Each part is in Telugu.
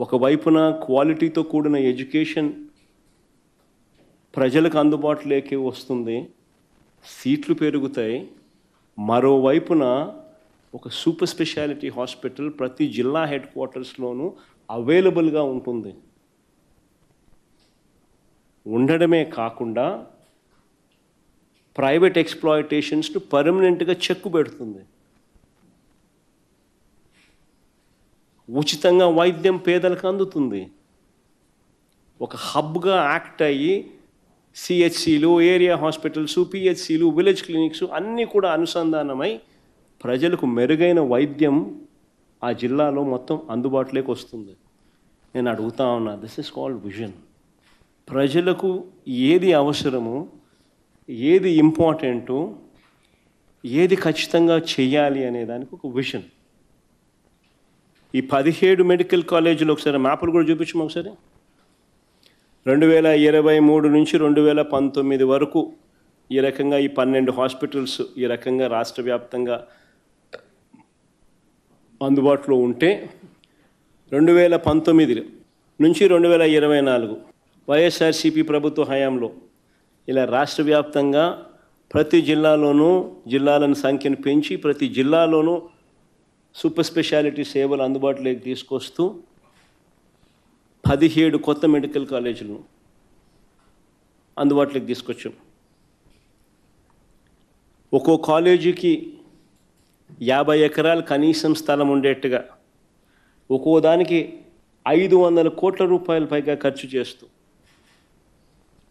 ఒకవైపున క్వాలిటీతో కూడిన ఎడ్యుకేషన్ ప్రజలకు అందుబాటులోకి వస్తుంది, సీట్లు పెరుగుతాయి. మరోవైపున ఒక సూపర్ స్పెషాలిటీ హాస్పిటల్ ప్రతి జిల్లా హెడ్ క్వార్టర్స్లోనూ అవైలబుల్గా ఉంటుంది. ఉండడమే కాకుండా ప్రైవేట్ ఎక్స్ప్లాయిటేషన్స్ను పర్మనెంట్గా చెక్కు పెడుతుంది. ఉచితంగా వైద్యం పేదలకు అందుతుంది. ఒక హబ్గా యాక్ట్ అయ్యి సిహెచ్సిలు, ఏరియా హాస్పిటల్స్, పిహెచ్సిలు, విలేజ్ క్లినిక్స్ అన్నీ కూడా అనుసంధానమై ప్రజలకు మెరుగైన వైద్యం ఆ జిల్లాలో మొత్తం అందుబాటులోకి వస్తుంది. నేను అడుగుతా ఉన్నా, దిస్ ఇస్ కాల్డ్ విజన్. ప్రజలకు ఏది అవసరమో, ఏది ఇంపార్టెంటు, ఏది ఖచ్చితంగా చెయ్యాలి అనే దానికి ఒక విజన్. ఈ 17 మెడికల్ కాలేజీలు ఒకసారి మ్యాపులు కూడా చూపించము. ఒకసారి 2023 నుంచి 2019 వరకు ఈ రకంగా ఈ 12 హాస్పిటల్స్ ఈ రకంగా రాష్ట్ర వ్యాప్తంగా అందుబాటులో ఉంటే 2019 నుంచి 2024 వైఎస్ఆర్సీపీ ప్రభుత్వ హయాంలో ఇలా రాష్ట్ర వ్యాప్తంగా ప్రతి జిల్లాలోనూ జిల్లాలను సంఖ్యను పెంచి ప్రతి జిల్లాలోనూ సూపర్ స్పెషాలిటీ సేవలు అందుబాటులోకి తీసుకొస్తూ 17 కొత్త మెడికల్ కాలేజీలను అందుబాటులోకి తీసుకొచ్చాం. ఒక్కో కాలేజీకి 50 ఎకరాలు కనీసం స్థలం ఉండేట్టుగా, ఒక్కో దానికి 500 కోట్ల రూపాయల పైగా ఖర్చు చేస్తూ,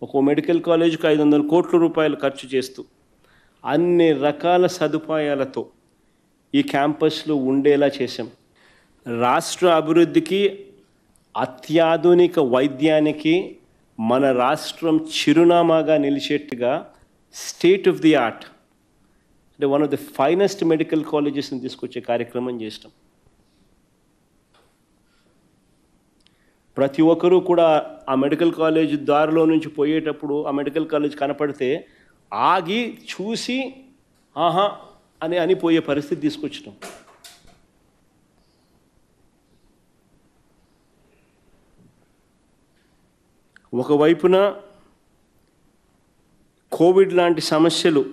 ఒక్కో మెడికల్ కాలేజీకి 500 కోట్ల రూపాయలు ఖర్చు చేస్తూ అన్ని రకాల సదుపాయాలతో ఈ క్యాంపస్లో ఉండేలా చేశాం. రాష్ట్ర అభివృద్ధికి, అత్యాధునిక వైద్యానికి మన రాష్ట్రం చిరునామాగా నిలిచేట్టుగా స్టేట్ ఆఫ్ ది ఆర్ట్ అంటే one of the finest medical కాలేజెస్ని తీసుకొచ్చే కార్యక్రమం చేస్తాం. ప్రతి ఒక్కరూ కూడా ఆ మెడికల్ కాలేజ్ దారిలో నుంచి పోయేటప్పుడు ఆ మెడికల్ కాలేజ్ కనపడితే ఆగి చూసి ఆహా అని పోయే పరిస్థితి తీసుకొచ్చినాం. ఒకవైపున కోవిడ్ లాంటి సమస్యలు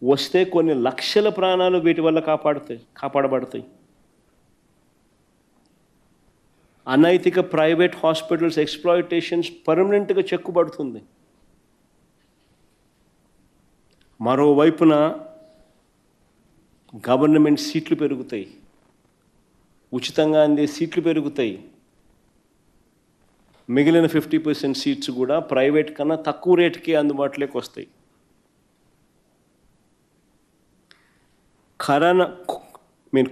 వస్తే కొన్ని లక్షల ప్రాణాలు వీటి వల్ల కాపాడబడతాయి. అనైతిక ప్రైవేట్ హాస్పిటల్స్ ఎక్స్ప్లాయిటేషన్స్ పర్మనెంట్గా చెక్కుబడుతుంది. మరోవైపున గవర్నమెంట్ సీట్లు పెరుగుతాయి, ఉచితంగా అందే సీట్లు పెరుగుతాయి. మిగిలిన 50% సీట్స్ కూడా ప్రైవేట్ కన్నా తక్కువ రేటుకి అందుబాటులోకి వస్తాయి.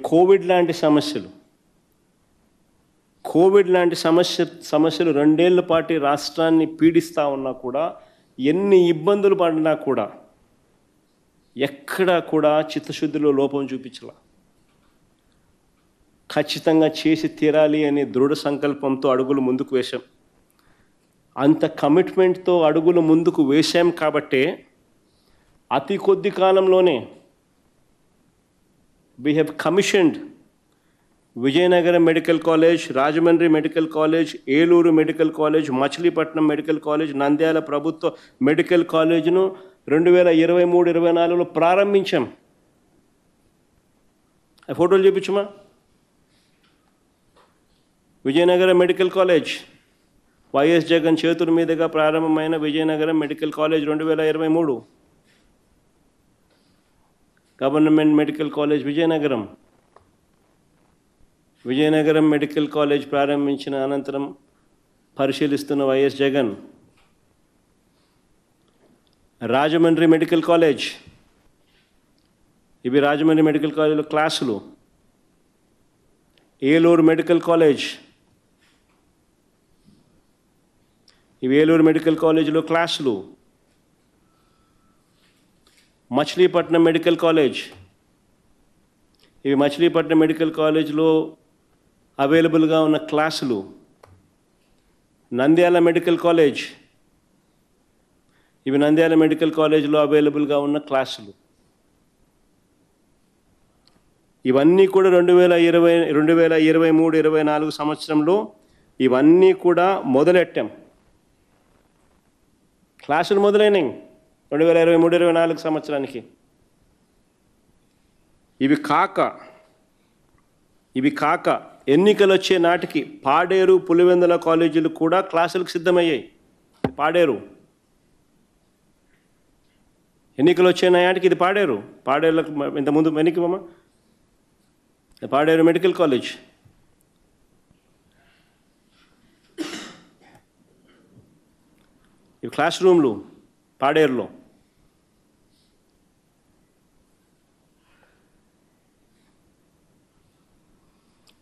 కోవిడ్ లాంటి సమస్యలు 2 ఏళ్ల పాటు రాష్ట్రాన్ని పీడిస్తూ ఉన్నా కూడా, ఎన్ని ఇబ్బందులు పడినా కూడా ఎక్కడా కూడా చిత్తశుద్ధిలో లోపం చూపించాల. ఖచ్చితంగా చేసి తీరాలి అనే దృఢ సంకల్పంతో అడుగులు ముందుకు వేశాం. అంత కమిట్మెంట్తో అడుగులు ముందుకు వేశాం కాబట్టే అతి కొద్ది కాలంలోనే we have commissioned Vizianagaram medical college, Rajahmundry medical college, Eluru medical college, Machilipatnam medical college, Nandyal ప్రభుత్వ మెడికల్ కాలేజ్ను 2023-24లో ప్రారంభించాం. ఆ ఫోటోలు చూపించమా. Vizianagaram medical college YS Jagan చేతుల మీదుగా ప్రారంభమైన Vizianagaram medical college 2023. Government medical college Vizianagaram medical college ప్రారంభించిన అనంతరం పరిశీలిస్తున్న YS Jagan. Rajahmundry medical college, ఇవి రాజమండ్రి మెడికల్ కాలేజ్లో క్లాసులు. ఏలూరు మెడికల్ కాలేజ్, ఇవి ఏలూరు మెడికల్ కాలేజీలో క్లాసులు. మచిలీపట్నం మెడికల్ కాలేజ్, ఇవి మచిలీపట్నం మెడికల్ కాలేజ్లో అవైలబుల్గా ఉన్న క్లాసులు. నంద్యాల మెడికల్ కాలేజ్, ఇవి నంద్యాల మెడికల్ కాలేజ్లో అవైలబుల్గా ఉన్న క్లాసులు. ఇవన్నీ కూడా 2023-24 సంవత్సరంలో ఇవన్నీ కూడా మొదలెట్టాం. క్లాసులు మొదలైనవి 2023-24 సంవత్సరానికి. ఇవి కాక ఎన్నికలు వచ్చే నాటికి పాడేరు, పులివెందుల కాలేజీలు కూడా క్లాసులకు సిద్ధమయ్యాయి. పాడేరు ఎన్నికలు వచ్చే నాటికి ఇది పాడేరులకు ఇంతకుముందు వెనక్కిపోమా, పాడేరు మెడికల్ కాలేజ్. ఇవి క్లాస్ రూమ్లు పాడేరులో.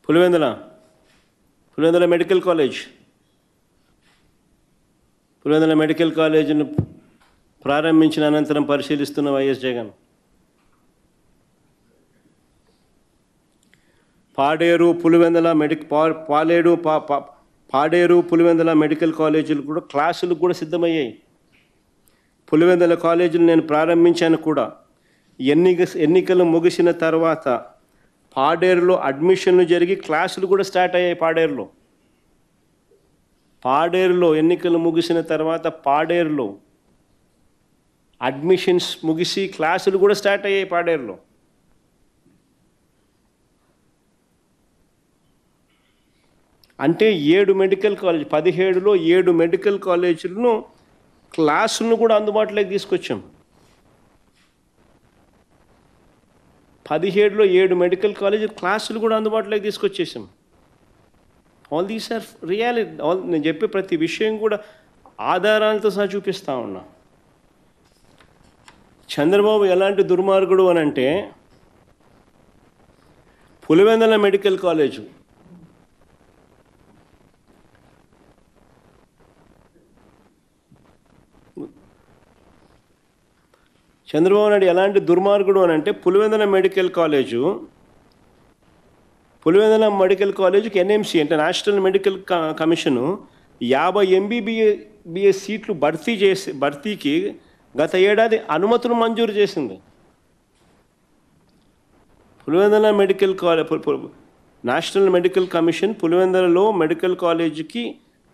Pulivendula medical college. Pulivendula medical కాలేజీని ప్రారంభించిన అనంతరం పరిశీలిస్తున్న వైఎస్ జగన్. పాడేరు పులివెందుల మెడికల్ కాలేజీలు కూడా క్లాసులు కూడా సిద్ధమయ్యాయి. పులివెందుల కాలేజీలు నేను ప్రారంభించాను కూడా. ఎన్నికలు ముగిసిన తర్వాత పాడేరులో అడ్మిషన్లు జరిగి క్లాసులు కూడా స్టార్ట్ అయ్యాయి. పాడేరులో ఎన్నికలు ముగిసిన తర్వాత పాడేరులో అడ్మిషన్స్ ముగిసి క్లాసులు కూడా స్టార్ట్ అయ్యాయి పాడేరులో. అంటే 7 మెడికల్ కాలేజ్, 17లో 7 మెడికల్ కాలేజీలను క్లాసులను కూడా అందుబాటులోకి తీసుకొచ్చాం. 17లో 7 మెడికల్ కాలేజీ క్లాసులు కూడా అందుబాటులోకి తీసుకొచ్చేసాం. All these are reality. నేను చెప్పే ప్రతి విషయం కూడా ఆధారాలతో సహా చూపిస్తా ఉన్నా. చంద్రబాబు ఎలాంటి దుర్మార్గుడు అని అంటే, పులివెందుల మెడికల్ కాలేజు చంద్రబాబు నాయుడు ఎలాంటి దుర్మార్గుడు అని అంటే, పులివెందుల మెడికల్ కాలేజుకి ఎన్ఎంసీ అంటే నేషనల్ మెడికల్ కమిషను 50 MBBS సీట్లు భర్తీకి గత ఏడాది అనుమతులు మంజూరు చేసింది. పులివెందుల నేషనల్ మెడికల్ కమిషన్ పులివెందులలో మెడికల్ కాలేజీకి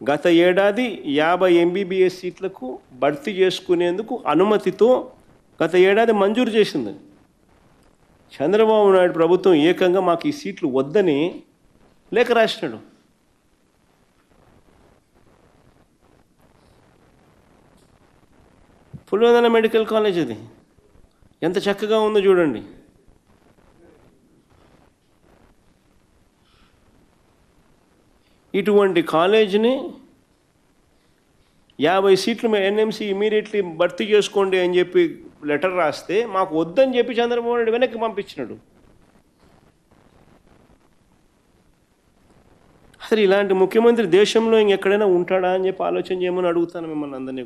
గత ఏడాది 50 MBBS సీట్లకు భర్తీ చేసుకునేందుకు అనుమతితో గత ఏడాది మంజూరు చేసింది. చంద్రబాబు నాయుడు ప్రభుత్వం ఏకంగా మాకు ఈ సీట్లు వద్దని లేఖ రాసినాడు. పులివెందుల మెడికల్ కాలేజ్ అది ఎంత చక్కగా ఉందో చూడండి. ఇటువంటి కాలేజీని 50 సీట్లు ఎన్ఎంసీ ఇమీడియట్లీ భర్తీ చేసుకోండి అని చెప్పి లెటర్ రాస్తే మాకు వద్దని చెప్పి చంద్రబాబు నాయుడు వెనక్కి పంపించినాడు. అసలు ఇలాంటి ముఖ్యమంత్రి దేశంలో ఇంకెక్కడైనా ఉంటాడా అని చెప్పి ఆలోచన చేయమని అడుగుతాను మిమ్మల్ని అందరినీ.